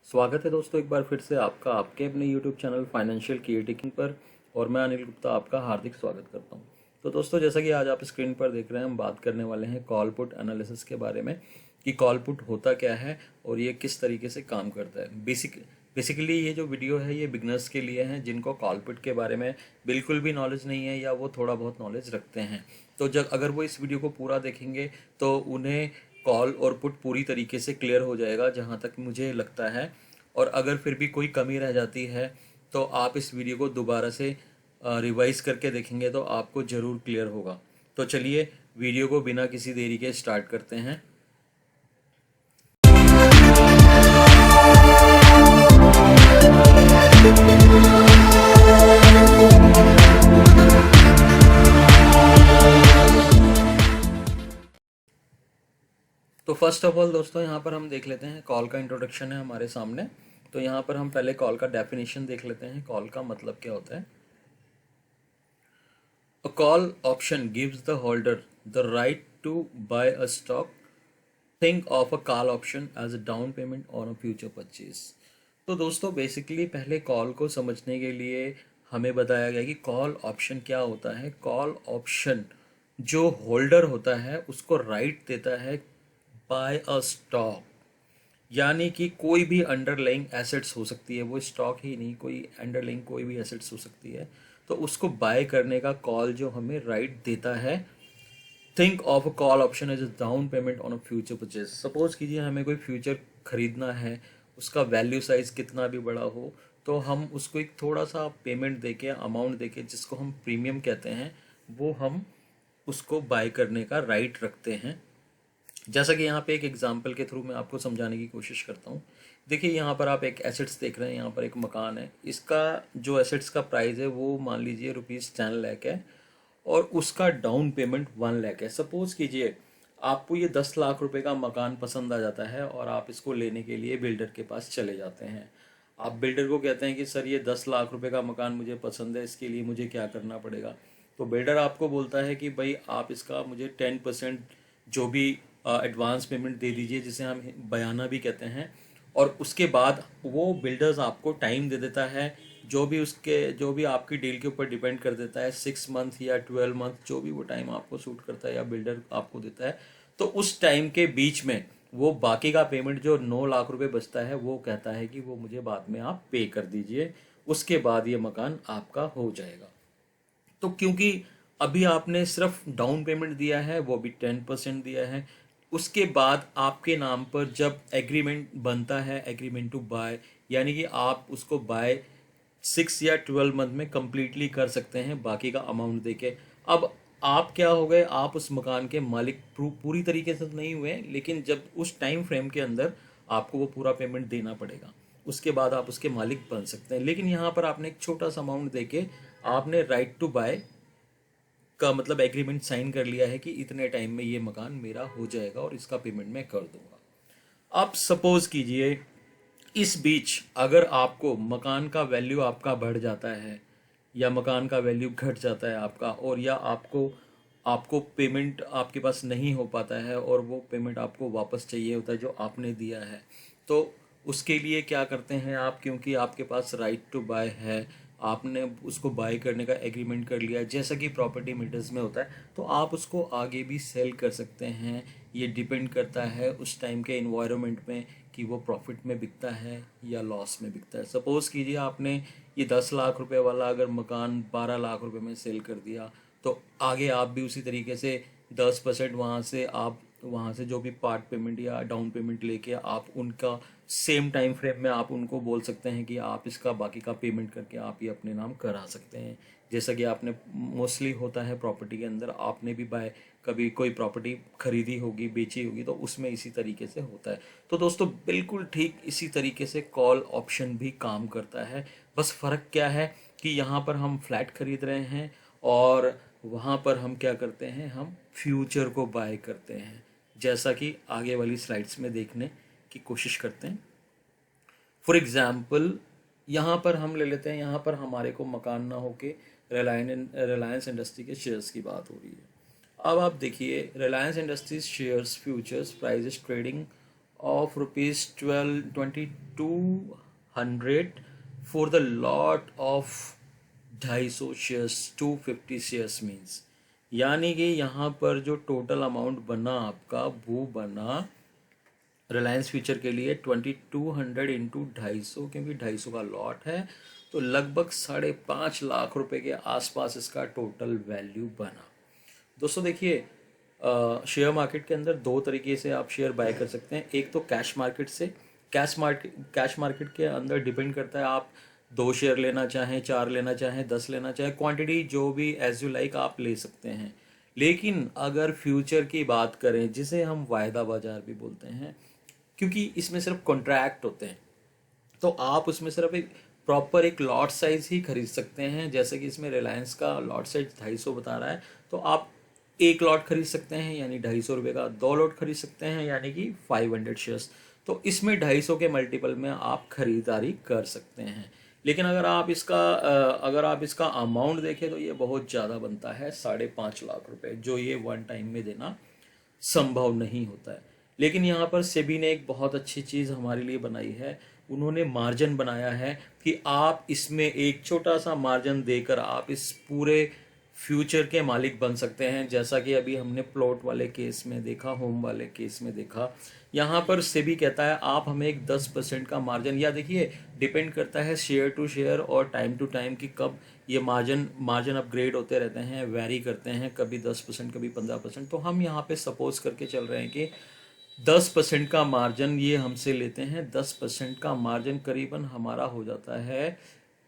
स्वागत है दोस्तों एक बार फिर से आपका आपके अपने YouTube चैनल फाइनेंशियल किएटिकिंग पर। और मैं अनिल गुप्ता आपका हार्दिक स्वागत करता हूं। तो दोस्तों जैसा कि आज आप स्क्रीन पर देख रहे हैं, हम बात करने वाले हैं कॉल पुट एनालिसिस के बारे में कि कॉल पुट होता क्या है और ये किस तरीके से काम करता है। बेसिकली ये जो वीडियो है ये बिगनर्स के लिए हैं जिनको कॉल पुट के बारे में बिल्कुल भी नॉलेज नहीं है या वो थोड़ा बहुत नॉलेज रखते हैं। तो जब अगर वो इस वीडियो को पूरा देखेंगे तो उन्हें कॉल और पुट पूरी तरीके से क्लियर हो जाएगा जहाँ तक मुझे लगता है। और अगर फिर भी कोई कमी रह जाती है तो आप इस वीडियो को दोबारा से रिवाइज करके देखेंगे तो आपको ज़रूर क्लियर होगा। तो चलिए वीडियो को बिना किसी देरी के स्टार्ट करते हैं। तो फर्स्ट ऑफ ऑल दोस्तों यहाँ पर हम देख लेते हैं, कॉल का इंट्रोडक्शन है हमारे सामने। तो यहाँ पर हम पहले कॉल का डेफिनेशन देख लेते हैं, कॉल का मतलब क्या होता है। A call option gives the holder the right to buy a stock. Think of a call option as a down payment on a future purchase. तो दोस्तों बेसिकली पहले कॉल को समझने के लिए हमें बताया गया कि कॉल ऑप्शन क्या होता है। कॉल ऑप्शन जो होल्डर होता है उसको राइट देता है बाय अ स्टॉक, यानी कि कोई भी अंडरलाइंग एसेट्स हो सकती है, वो स्टॉक ही नहीं, कोई अंडरलाइंग कोई भी एसेट्स हो सकती है, तो उसको बाय करने का कॉल जो हमें राइट देता है। Think of a call option as a down payment on a future purchase. Suppose कीजिए हमें कोई फ्यूचर खरीदना है, उसका वैल्यू साइज कितना भी बड़ा हो, तो हम उसको एक थोड़ा सा पेमेंट देके, अमाउंट देके, जिसको हम प्रीमियम कहते हैं, वो हम उसको बाय करने का राइट रखते हैं। जैसा कि यहाँ पे एक एग्जांपल के थ्रू मैं आपको समझाने की कोशिश करता हूँ। देखिए यहाँ पर आप एक एसेट्स देख रहे हैं, यहाँ पर एक मकान है, इसका जो एसेट्स का प्राइस है वो मान लीजिए ₹10 लाख है और उसका डाउन पेमेंट 1 लाख है। सपोज कीजिए आपको ये 10 लाख रुपए का मकान पसंद आ जाता है और आप इसको लेने के लिए बिल्डर के पास चले जाते हैं। आप बिल्डर को कहते हैं कि सर ये 10 लाख रुपए का मकान मुझे पसंद है, इसके लिए मुझे क्या करना पड़ेगा। तो बिल्डर आपको बोलता है कि भाई आप इसका मुझे 10% जो भी एडवांस पेमेंट दे दीजिए, जिसे हम बयाना भी कहते हैं। और उसके बाद वो बिल्डर्स आपको टाइम दे देता है, जो भी आपकी डील के ऊपर डिपेंड कर देता है, 6 मंथ या 12 मंथ, जो भी वो टाइम आपको सूट करता है या बिल्डर आपको देता है। तो उस टाइम के बीच में वो बाकी का पेमेंट जो 9 लाख रुपए बचता है वो कहता है कि वो मुझे बाद में आप पे कर दीजिए, उसके बाद ये मकान आपका हो जाएगा। तो क्योंकि अभी आपने सिर्फ डाउन पेमेंट दिया है, वो भी 10% दिया है, उसके बाद आपके नाम पर जब एग्रीमेंट बनता है, एग्रीमेंट टू बाय, यानी कि आप उसको बाय 6 या 12 मंथ में कंप्लीटली कर सकते हैं बाकी का अमाउंट देके। अब आप क्या हो गए, आप उस मकान के मालिक पूरी तरीके से तो नहीं हुए, लेकिन जब उस टाइम फ्रेम के अंदर आपको वो पूरा पेमेंट देना पड़ेगा, उसके बाद आप उसके मालिक बन सकते हैं। लेकिन यहाँ पर आपने एक छोटा सा अमाउंट देके आपने राइट टू बाय का मतलब एग्रीमेंट साइन कर लिया है कि इतने टाइम में ये मकान मेरा हो जाएगा और इसका पेमेंट मैं कर दूंगा। आप सपोज कीजिए इस बीच अगर आपको मकान का वैल्यू आपका बढ़ जाता है या मकान का वैल्यू घट जाता है आपका, और या आपको आपको पेमेंट आपके पास नहीं हो पाता है और वो पेमेंट आपको वापस चाहिए होता है जो आपने दिया है, तो उसके लिए क्या करते हैं आप, क्योंकि आपके पास राइट टू बाय है, आपने उसको बाय करने का एग्रीमेंट कर लिया जैसा कि प्रॉपर्टी मीटर्स में होता है, तो आप उसको आगे भी सेल कर सकते हैं। ये डिपेंड करता है उस टाइम के इन्वायरमेंट में कि वो प्रॉफिट में बिकता है या लॉस में बिकता है। सपोज़ कीजिए आपने ये 10 लाख रुपए वाला अगर मकान 12 लाख रुपए में सेल कर दिया, तो आगे आप भी उसी तरीके से 10% वहाँ से जो भी पार्ट पेमेंट या डाउन पेमेंट लेके आप उनका सेम टाइम फ्रेम में आप उनको बोल सकते हैं कि आप इसका बाकी का पेमेंट करके आप ये अपने नाम करा सकते हैं। जैसा कि आपने मोस्टली होता है प्रॉपर्टी के अंदर, आपने भी बाय कभी कोई प्रॉपर्टी खरीदी होगी, बेची होगी, तो उसमें इसी तरीके से होता है। तो दोस्तों बिल्कुल ठीक इसी तरीके से कॉल ऑप्शन भी काम करता है। बस फ़र्क क्या है कि यहाँ पर हम फ्लैट खरीद रहे हैं और वहाँ पर हम क्या करते हैं, हम फ्यूचर को बाय करते हैं, जैसा कि आगे वाली स्लाइड्स में देखने की कोशिश करते हैं। फॉर एग्ज़ाम्पल यहाँ पर हम ले लेते हैं, यहाँ पर हमारे को मकान ना होके रिलायंस इंडस्ट्री के शेयर्स की बात हो रही है। अब आप देखिए Reliance industries shares futures price is trading of rupees 2200 for the lot of 250 shares, 250 shares means, यानी कि यहाँ पर जो टोटल अमाउंट बना आपका वो बना रिलायंस फ्यूचर के लिए 2200 इंटू 250, क्योंकि 250 का लॉट है तो लगभग 5.5 लाख रुपए के आसपास इसका टोटल वैल्यू बना। दोस्तों देखिए, शेयर मार्केट के अंदर दो तरीके से आप शेयर बाय कर सकते हैं। एक तो कैश मार्केट से, कैश मार्केट के अंदर डिपेंड करता है आप 2 शेयर लेना चाहें, 4 लेना चाहें, 10 लेना चाहें, क्वांटिटी जो भी एज यू लाइक आप ले सकते हैं। लेकिन अगर फ्यूचर की बात करें, जिसे हम वायदा बाजार भी बोलते हैं, क्योंकि इसमें सिर्फ कॉन्ट्रैक्ट होते हैं, तो आप उसमें सिर्फ एक प्रॉपर एक लॉट साइज ही खरीद सकते हैं। जैसे कि इसमें रिलायंस का लॉट साइज 250 बता रहा है, तो आप एक लॉट खरीद सकते हैं यानी 250 रुपये का, 2 लॉट खरीद सकते हैं यानी कि 500 शेयर्स। तो इसमें 250 के मल्टीपल में आप खरीदारी कर सकते हैं। लेकिन अगर आप इसका अमाउंट देखें तो ये बहुत ज़्यादा बनता है, 5.5 लाख रुपए, जो ये वन टाइम में देना संभव नहीं होता है। लेकिन यहाँ पर सेबी ने एक बहुत अच्छी चीज़ हमारे लिए बनाई है, उन्होंने मार्जिन बनाया है कि आप इसमें एक छोटा सा मार्जिन देकर आप इस पूरे फ्यूचर के मालिक बन सकते हैं। जैसा कि अभी हमने प्लॉट वाले केस में देखा, होम वाले केस में देखा, यहाँ पर सेबी कहता है आप हमें एक 10% का मार्जिन, या देखिए डिपेंड करता है शेयर टू शेयर और टाइम टू टाइम कि कब ये मार्जिन अपग्रेड होते रहते हैं, वेरी करते हैं, कभी 10% कभी 15%। तो हम यहाँ पे सपोज करके चल रहे हैं कि 10% का मार्जिन ये हमसे लेते हैं। 10% का मार्जिन करीबन हमारा हो जाता है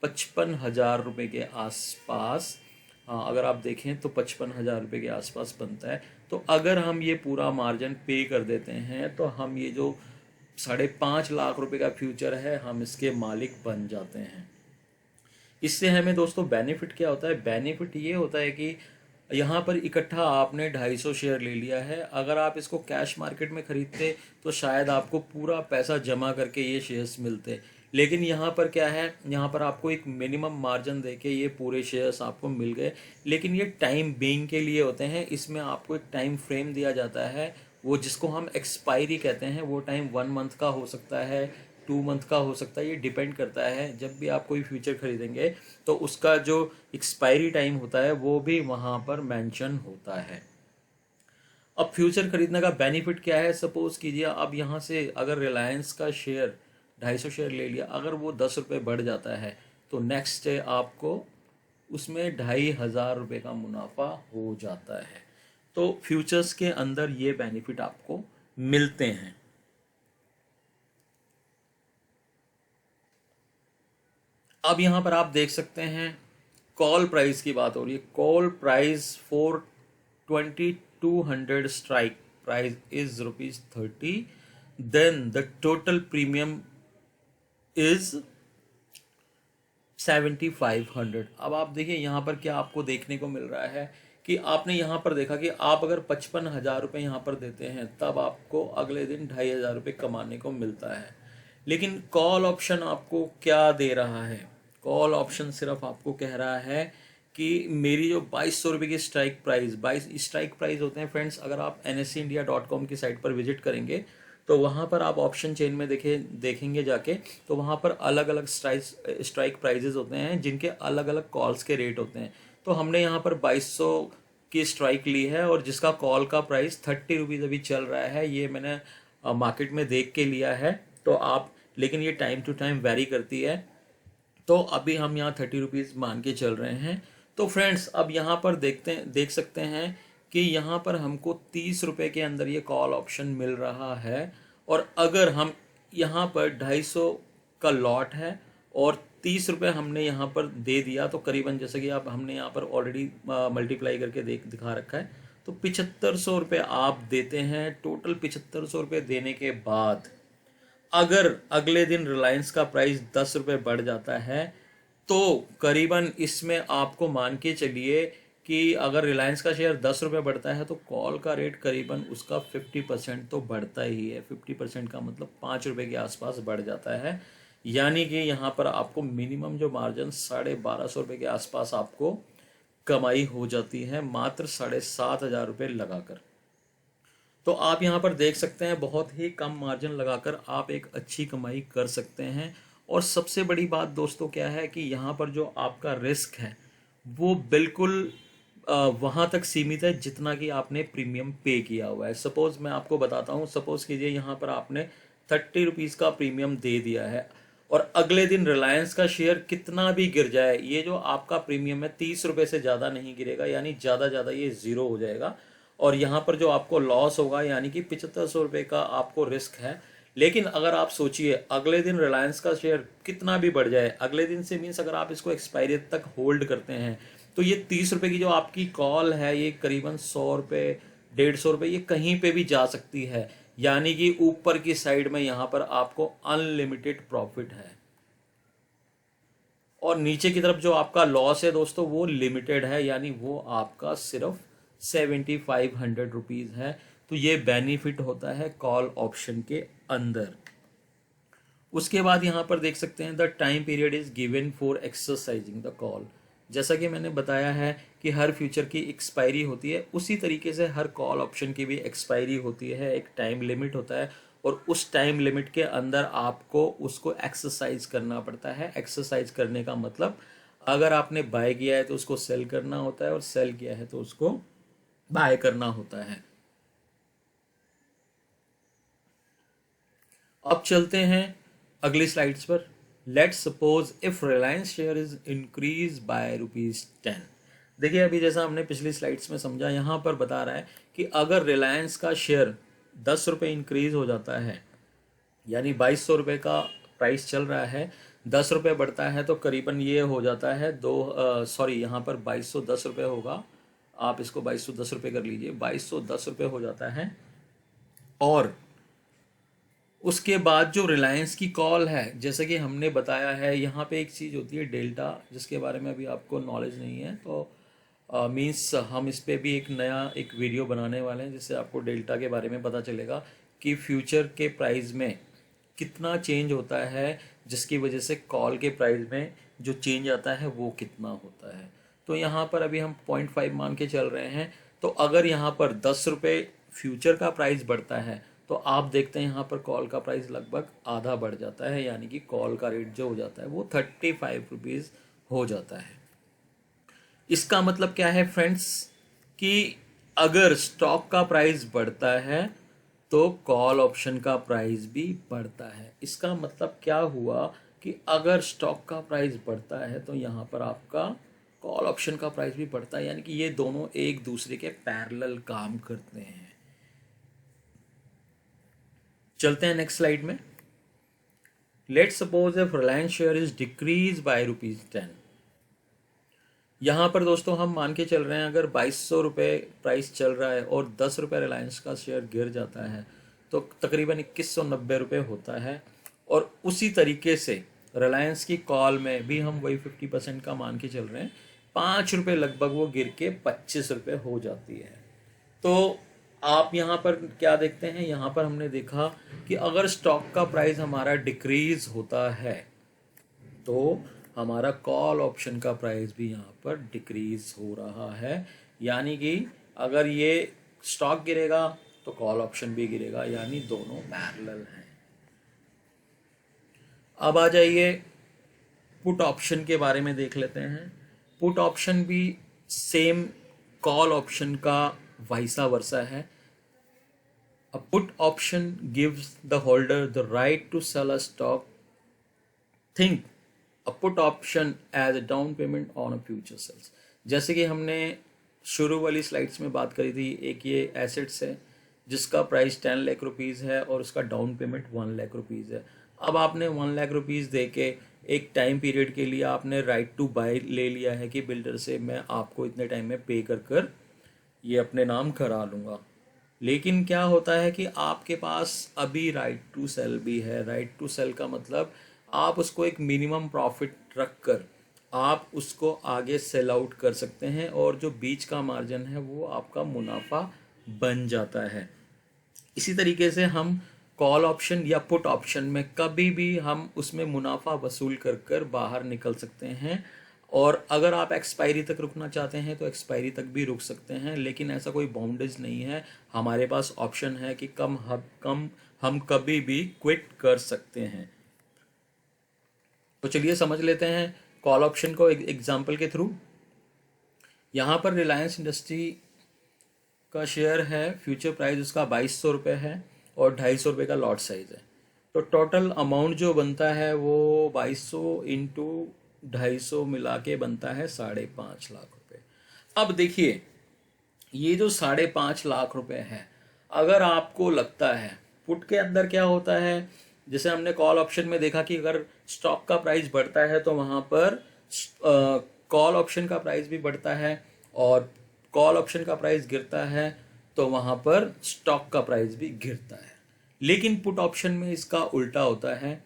55,000 रुपये के आसपास। हाँ, अगर आप देखें तो 55,000 रुपये के आसपास बनता है। तो अगर हम ये पूरा मार्जिन पे कर देते हैं तो हम ये जो 5.5 लाख रुपए का फ्यूचर है, हम इसके मालिक बन जाते हैं। इससे हमें दोस्तों बेनिफिट क्या होता है? बेनिफिट ये होता है कि यहाँ पर इकट्ठा आपने 250 शेयर ले लिया है। अगर आप इसको कैश मार्केट में खरीदते तो शायद आपको पूरा पैसा जमा करके ये शेयर्स मिलते, लेकिन यहाँ पर क्या है, यहाँ पर आपको एक मिनिमम मार्जिन देके ये पूरे शेयर्स आपको मिल गए। लेकिन ये टाइम बीइंग के लिए होते हैं, इसमें आपको एक टाइम फ्रेम दिया जाता है, वो जिसको हम एक्सपायरी कहते हैं। वो टाइम 1 मंथ का हो सकता है, 2 मंथ का हो सकता है, ये डिपेंड करता है। जब भी आप कोई फ्यूचर खरीदेंगे तो उसका जो एक्सपायरी टाइम होता है वो भी वहाँ पर मेंशन होता है। अब फ्यूचर खरीदने का बेनिफिट क्या है? सपोज कीजिए अब यहाँ से अगर रिलायंस का शेयर 250 शेयर ले लिया, अगर वो 10 रुपये बढ़ जाता है तो नेक्स्ट डे आपको उसमें 2,500 रुपये का मुनाफा हो जाता है। तो फ्यूचर्स के अंदर ये बेनिफिट आपको मिलते हैं। अब यहाँ पर आप देख सकते हैं कॉल प्राइस की बात हो रही है। Call price for 2200 strike price is ₹30, then the total premium is 7500। अब आप देखिए यहाँ पर क्या आपको देखने को मिल रहा है कि आपने यहाँ पर देखा कि आप अगर 55,000 रुपये यहाँ पर देते हैं तब आपको अगले दिन 2,500 रुपये कमाने को मिलता है। लेकिन कॉल ऑप्शन आपको क्या दे रहा है? कॉल ऑप्शन सिर्फ आपको कह रहा है कि मेरी जो 2,200 रुपये की स्ट्राइक प्राइस, 22 स्ट्राइक प्राइस होते हैं फ्रेंड्स। अगर आप nsindia.com की साइट पर विजिट करेंगे तो वहाँ पर आप ऑप्शन चेन में देखेंगे जाके, तो वहाँ पर अलग अलग स्ट्राइक प्राइजेज होते हैं जिनके अलग अलग कॉल्स के रेट होते हैं। तो हमने यहाँ पर 2,200 की स्ट्राइक ली है और जिसका कॉल का प्राइस 30 रुपीज़ अभी चल रहा है। ये मैंने मार्केट में देख के लिया है। तो आप, लेकिन ये टाइम टू टाइम वेरी करती है। तो अभी हम यहाँ 30 रुपीज़ मान के चल रहे हैं। तो फ्रेंड्स अब यहाँ पर देख सकते हैं कि यहाँ पर हमको 30 रुपये के अंदर ये कॉल ऑप्शन मिल रहा है। और अगर हम यहाँ पर 250 का लॉट है और 30 रुपये हमने यहाँ पर दे दिया, तो करीबन जैसे कि आप हमने यहाँ पर ऑलरेडी मल्टीप्लाई करके दिखा रखा है, तो 7,500 रुपये आप देते हैं। टोटल 7,500 रुपये देने के बाद अगर अगले दिन रिलायंस का प्राइस 10 रुपये बढ़ जाता है तो करीबन इसमें आपको मान के चलिए कि अगर रिलायंस का शेयर 10 रुपये बढ़ता है तो कॉल का रेट करीबन उसका 50% तो बढ़ता ही है। 50% का मतलब 5 रुपये के आसपास बढ़ जाता है। यानी कि यहाँ पर आपको मिनिमम जो मार्जिन 1,250 रुपये के आसपास आपको कमाई हो जाती है, मात्र 7,500 रुपये लगाकर। तो आप यहाँ पर देख सकते हैं बहुत ही कम मार्जिन लगाकर आप एक अच्छी कमाई कर सकते हैं। और सबसे बड़ी बात दोस्तों क्या है कि यहाँ पर जो आपका रिस्क है वो बिल्कुल वहाँ तक सीमित है जितना कि आपने प्रीमियम पे किया हुआ है। सपोज़ मैं आपको बताता हूँ, सपोज़ कीजिए यहाँ पर आपने 30 रुपीज़ का प्रीमियम दे दिया है और अगले दिन रिलायंस का शेयर कितना भी गिर जाए, ये जो आपका प्रीमियम है 30 रुपये से ज़्यादा नहीं गिरेगा, यानी ज़्यादा ये ज़ीरो हो जाएगा। और यहाँ पर जो आपको लॉस होगा यानी कि 7500 रुपये का आपको रिस्क है। लेकिन अगर आप सोचिए अगले दिन रिलायंस का शेयर कितना भी बढ़ जाए, अगले दिन से मीन्स अगर आप इसको एक्सपायरी तक होल्ड करते हैं तो ये 30 रुपये की जो आपकी कॉल है ये करीबन 100 रुपये 150 रुपये ये कहीं पे भी जा सकती है। यानी कि ऊपर की साइड में यहाँ पर आपको अनलिमिटेड प्रॉफिट है और नीचे की तरफ जो आपका लॉस है दोस्तों वो लिमिटेड है, यानी वो आपका सिर्फ 7500 रुपीज़ है। तो ये बेनिफिट होता है कॉल ऑप्शन के अंदर। उसके बाद यहाँ पर देख सकते हैं the time period is given for exercising the call. जैसा कि मैंने बताया है कि हर फ्यूचर की एक्सपायरी होती है, उसी तरीके से हर कॉल ऑप्शन की भी एक्सपायरी होती है, एक टाइम लिमिट होता है और उस टाइम लिमिट के अंदर आपको उसको एक्सरसाइज करना पड़ता है। एक्सरसाइज करने का मतलब अगर आपने बाय किया है तो उसको सेल करना होता है और सेल किया है तो उसको बाय करना होता है। अब चलते हैं अगली स्लाइड्स पर। Let's suppose if Reliance share is increase by ₹10। देखिए अभी जैसा हमने पिछली स्लाइड्स में समझा, यहाँ पर बता रहा है कि अगर रिलायंस का शेयर 10 रुपये इंक्रीज हो जाता है, यानी 2200 रुपये का प्राइस चल रहा है, 10 रुपये बढ़ता है तो करीबन ये हो जाता है यहाँ पर 2210 रुपये होगा। आप इसको 2210 रुपये कर लीजिए, 2210 रुपये हो जाता है। और उसके बाद जो रिलायंस की कॉल है, जैसे कि हमने बताया है यहाँ पे एक चीज़ होती है डेल्टा, जिसके बारे में अभी आपको नॉलेज नहीं है, तो मीन्स हम इस पे भी एक वीडियो बनाने वाले हैं जिससे आपको डेल्टा के बारे में पता चलेगा कि फ्यूचर के प्राइस में कितना चेंज होता है, जिसकी वजह से कॉल के प्राइस में जो चेंज आता है वो कितना होता है। तो यहाँ पर अभी हम 0.5 मान के चल रहे हैं। तो अगर यहाँ पर 10 रुपये फ्यूचर का प्राइस बढ़ता है तो आप देखते हैं यहाँ पर कॉल का प्राइस लगभग आधा बढ़ जाता है, यानी कि कॉल का रेट जो हो जाता है वो 35 रुपीज़ हो जाता है। इसका मतलब क्या है फ्रेंड्स कि अगर स्टॉक का प्राइस बढ़ता है तो कॉल ऑप्शन का प्राइस भी बढ़ता है। इसका मतलब क्या हुआ कि अगर स्टॉक का प्राइस बढ़ता है तो यहाँ पर आपका कॉल ऑप्शन का प्राइस भी बढ़ता है, यानी कि ये दोनों एक दूसरे के पैरेलल काम करते हैं। चलते हैं नेक्स्ट स्लाइड में। Let's suppose if Reliance share is decrease by ₹10। यहाँ पर दोस्तों हम मान के चल रहे हैं अगर 2200 रुपये प्राइस चल रहा है और 10 रुपये रिलायंस का शेयर गिर जाता है तो तकरीबन 2190 रुपये होता है। और उसी तरीके से रिलायंस की कॉल में भी हम वही 50% का मान के चल रहे हैं, 5 रुपये लगभग वो गिर के 25 रुपये हो जाती है। तो आप यहाँ पर क्या देखते हैं, यहाँ पर हमने देखा कि अगर स्टॉक का प्राइस हमारा डिक्रीज होता है तो हमारा कॉल ऑप्शन का प्राइस भी यहाँ पर डिक्रीज हो रहा है, यानी कि अगर ये स्टॉक गिरेगा तो कॉल ऑप्शन भी गिरेगा, यानी दोनों पैरेलल हैं। अब आ जाइए पुट ऑप्शन के बारे में देख लेते हैं। पुट ऑप्शन भी सेम कॉल ऑप्शन का वाइसा वर्सा है। A put option gives the holder the right to sell a stock. Think a put option as a down payment on a future sales। जैसे कि हमने शुरू वाली स्लाइड्स में बात करी थी, एक ये एसेट्स है जिसका प्राइस 10 लाख रुपीज़ है और उसका डाउन पेमेंट 1 लाख रुपीज़ है। अब आपने 1 लाख रुपीज़ दे के एक टाइम पीरियड के लिए आपने राइट टू बाय ले लिया है कि बिल्डर से मैं आपको इतने टाइम में पे कर ये अपने नाम करा लूँगा। लेकिन क्या होता है कि आपके पास अभी राइट टू सेल भी है। राइट टू सेल का मतलब आप उसको एक मिनिमम प्रॉफिट रख कर आप उसको आगे सेल आउट कर सकते हैं और जो बीच का मार्जिन है वो आपका मुनाफा बन जाता है। इसी तरीके से हम कॉल ऑप्शन या पुट ऑप्शन में कभी भी हम उसमें मुनाफा वसूल कर बाहर निकल सकते हैं। और अगर आप एक्सपायरी तक रुकना चाहते हैं तो एक्सपायरी तक भी रुक सकते हैं, लेकिन ऐसा कोई बाउंडेज नहीं है। हमारे पास ऑप्शन है कि कम हम कभी भी क्विट कर सकते हैं। तो चलिए समझ लेते हैं कॉल ऑप्शन को एक एग्जाम्पल के थ्रू। यहाँ पर रिलायंस इंडस्ट्री का शेयर है, फ्यूचर प्राइस उसका 2200 रुपये है और 250 रुपये का लॉट साइज है। तो टोटल अमाउंट जो बनता है वो 2200 इंटू 250 मिला के बनता है 5.5 लाख रुपए। अब देखिए ये जो 5.5 लाख रुपए है, अगर आपको लगता है पुट के अंदर क्या होता है, जैसे हमने कॉल ऑप्शन में देखा कि अगर स्टॉक का प्राइस बढ़ता है तो वहां पर कॉल ऑप्शन का प्राइस भी बढ़ता है, और कॉल ऑप्शन का प्राइस गिरता है तो वहां पर स्टॉक का प्राइस भी गिरता है। लेकिन पुट ऑप्शन में इसका उल्टा होता है।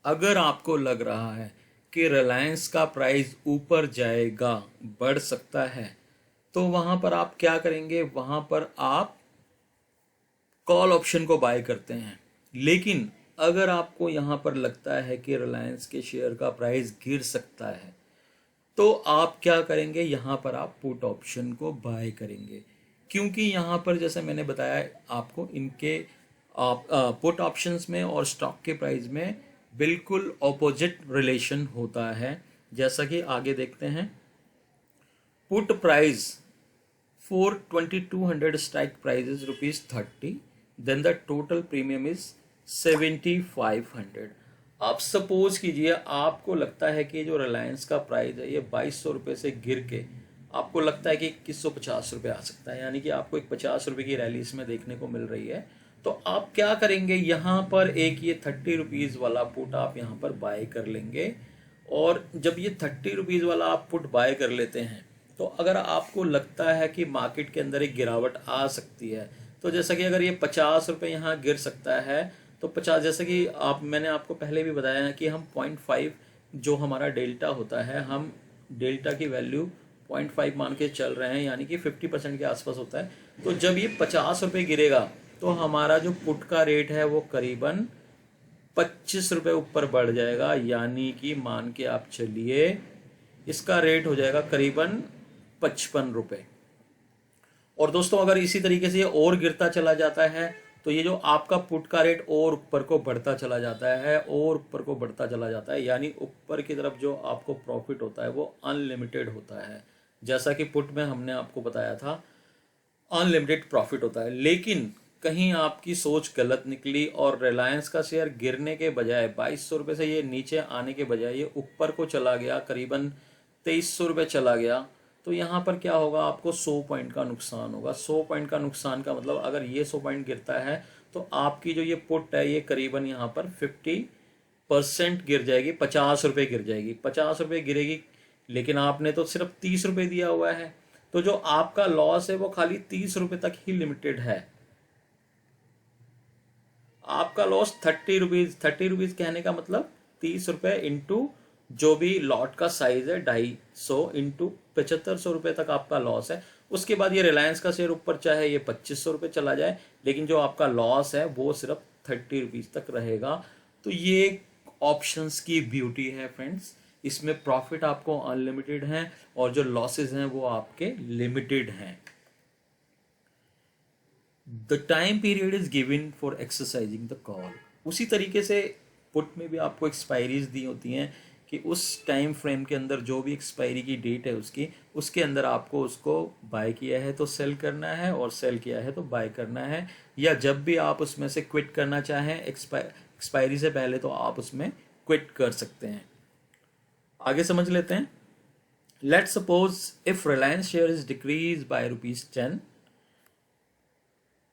अगर आपको लग रहा है कि रिलायंस का प्राइस ऊपर जाएगा, बढ़ सकता है, तो वहां पर आप क्या करेंगे, वहां पर आप कॉल ऑप्शन को बाय करते हैं। लेकिन अगर आपको यहां पर लगता है कि रिलायंस के शेयर का प्राइस गिर सकता है, तो आप क्या करेंगे, यहां पर आप पुट ऑप्शन को बाय करेंगे। क्योंकि यहां पर जैसे मैंने बताया आपको, इनके पुट ऑप्शंस में और स्टॉक के प्राइस में बिल्कुल ऑपोजिट रिलेशन होता है। जैसा कि आगे देखते हैं, put price for 2200 strike price is ₹30, then the total premium is 7500। आप सपोज कीजिए आपको लगता है कि जो रिलायंस का प्राइस है ये 2200 रुपये से गिर के आपको लगता है कि 2150 रुपये आ सकता है, यानी कि आपको एक 50 रुपये की रैली इसमें देखने को मिल रही है। तो आप क्या करेंगे, यहाँ पर एक ये 30 रुपीज़ वाला पुट आप यहाँ पर बाय कर लेंगे। और जब ये 30 रुपीज़ वाला आप पुट बाय कर लेते हैं, तो अगर आपको लगता है कि मार्केट के अंदर एक गिरावट आ सकती है, तो जैसा कि अगर ये 50 रुपये यहाँ गिर सकता है, तो 50, जैसे कि मैंने आपको पहले भी बताया है कि हम 0.5 जो हमारा डेल्टा होता है, हम डेल्टा की वैल्यू 0.5 मान के चल रहे हैं, यानी कि 50% के आसपास होता है। तो जब ये 50 रुपये गिरेगा तो हमारा जो पुट का रेट है वो करीबन 25 रुपये ऊपर बढ़ जाएगा, यानी कि मान के आप चलिए इसका रेट हो जाएगा करीबन 55 रुपये। और दोस्तों अगर इसी तरीके से ये और गिरता चला जाता है तो ये जो आपका पुट का रेट और ऊपर को बढ़ता चला जाता है, और ऊपर को बढ़ता चला जाता है, यानी ऊपर की तरफ जो आपको प्रॉफिट होता है वो अनलिमिटेड होता है। जैसा कि पुट में हमने आपको बताया था अनलिमिटेड प्रॉफिट होता है। लेकिन कहीं आपकी सोच गलत निकली और रिलायंस का शेयर गिरने के बजाय 2200 रुपये से ये नीचे आने के बजाय ये ऊपर को चला गया, करीबन 2300 रुपये चला गया, तो यहाँ पर क्या होगा, आपको 100 पॉइंट का नुकसान होगा। 100 पॉइंट का नुकसान का मतलब अगर ये 100 पॉइंट गिरता है तो आपकी जो ये पुट है ये करीबन यहाँ पर 50% गिर जाएगी, 50 रुपये गिर जाएगी, 50 रुपये गिरेगी। लेकिन आपने तो सिर्फ 30 रुपये दिया हुआ है, तो जो आपका लॉस है वो खाली 30 रुपये तक ही लिमिटेड है। आपका लॉस 30 रुपीज कहने का मतलब 30 रुपये इंटू जो भी लॉट का साइज है 250 इंटू 7500 रुपये तक आपका लॉस है। उसके बाद ये रिलायंस का शेयर ऊपर चाहे ये 2500 रुपये चला जाए, लेकिन जो आपका लॉस है वो सिर्फ 30 रुपीज तक रहेगा। तो ये ऑप्शंस की ब्यूटी है फ्रेंड्स, इसमें प्रॉफिट आपको अनलिमिटेड है और जो लॉसेज हैं वो आपके लिमिटेड हैं। The time period is given for exercising the call. उसी तरीके से पुट में भी आपको एक्सपायरीज दी होती हैं कि उस टाइम फ्रेम के अंदर जो भी एक्सपायरी की डेट है उसके अंदर आपको उसको बाय किया है तो सेल करना है, और सेल किया है तो बाय करना है। या जब भी आप उसमें से क्विट करना चाहें एक्सपायरी से पहले, तो आप उसमें क्विट कर सकते हैं। आगे समझ लेते हैं। Let's suppose if Reliance share is decrease by ₹10।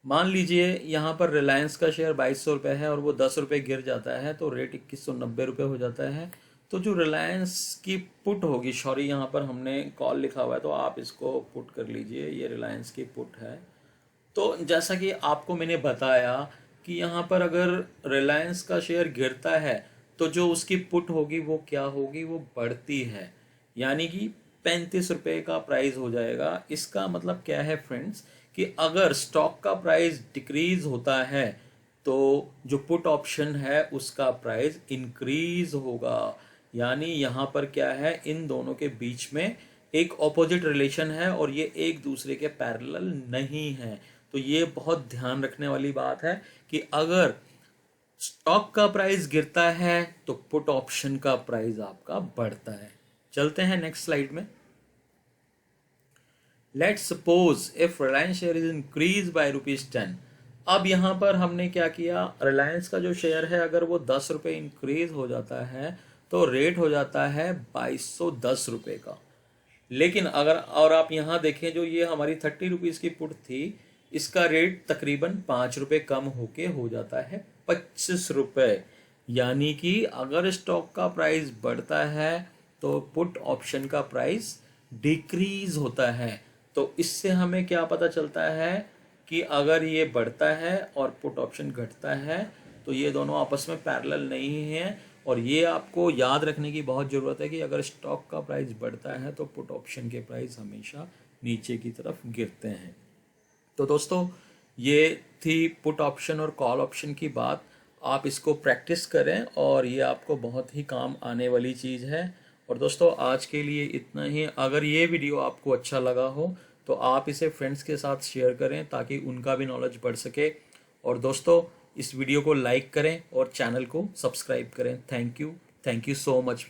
मान लीजिए यहाँ पर रिलायंस का शेयर 2200 रुपये है और वो 10 रुपये गिर जाता है तो रेट 2190 रुपये हो जाता है। तो जो रिलायंस की पुट होगी, सॉरी यहाँ पर हमने कॉल लिखा हुआ है तो आप इसको पुट कर लीजिए, ये रिलायंस की पुट है। तो जैसा कि आपको मैंने बताया कि यहाँ पर अगर रिलायंस का शेयर गिरता है तो जो उसकी पुट होगी वो क्या होगी, वो बढ़ती है, यानी कि 35 रुपये का प्राइस हो जाएगा। इसका मतलब क्या है फ्रेंड्स, कि अगर स्टॉक का प्राइस डिक्रीज होता है तो जो पुट ऑप्शन है उसका प्राइस इंक्रीज होगा। यानी यहाँ पर क्या है, इन दोनों के बीच में एक ऑपोजिट रिलेशन है और ये एक दूसरे के पैरेलल नहीं है। तो ये बहुत ध्यान रखने वाली बात है कि अगर स्टॉक का प्राइस गिरता है तो पुट ऑप्शन का प्राइस आपका बढ़ता है। चलते हैं नेक्स्ट स्लाइड में। Let's suppose if Reliance share is increase by ₹10। अब यहाँ पर हमने क्या किया, रिलायंस का जो शेयर है अगर वो 10 रुपये इंक्रीज हो जाता है तो रेट हो जाता है 2210 रुपये का। लेकिन अगर और आप यहाँ देखें, जो ये हमारी 30 रुपीज़ की पुट थी, इसका रेट तकरीबन 5 रुपये कम होके हो जाता है 25 रुपये। यानी कि अगर स्टॉक का प्राइस बढ़ता है तो पुट ऑप्शन का प्राइस डिक्रीज होता है। तो इससे हमें क्या पता चलता है कि अगर ये बढ़ता है और पुट ऑप्शन घटता है तो ये दोनों आपस में पैरेलल नहीं हैं। और ये आपको याद रखने की बहुत ज़रूरत है कि अगर स्टॉक का प्राइस बढ़ता है तो पुट ऑप्शन के प्राइस हमेशा नीचे की तरफ गिरते हैं। तो दोस्तों, ये थी पुट ऑप्शन और कॉल ऑप्शन की बात। आप इसको प्रैक्टिस करें और ये आपको बहुत ही काम आने वाली चीज़ है। और दोस्तों, आज के लिए इतना ही। अगर ये वीडियो आपको अच्छा लगा हो तो आप इसे फ्रेंड्स के साथ शेयर करें ताकि उनका भी नॉलेज बढ़ सके। और दोस्तों, इस वीडियो को लाइक करें और चैनल को सब्सक्राइब करें। Thank you so much.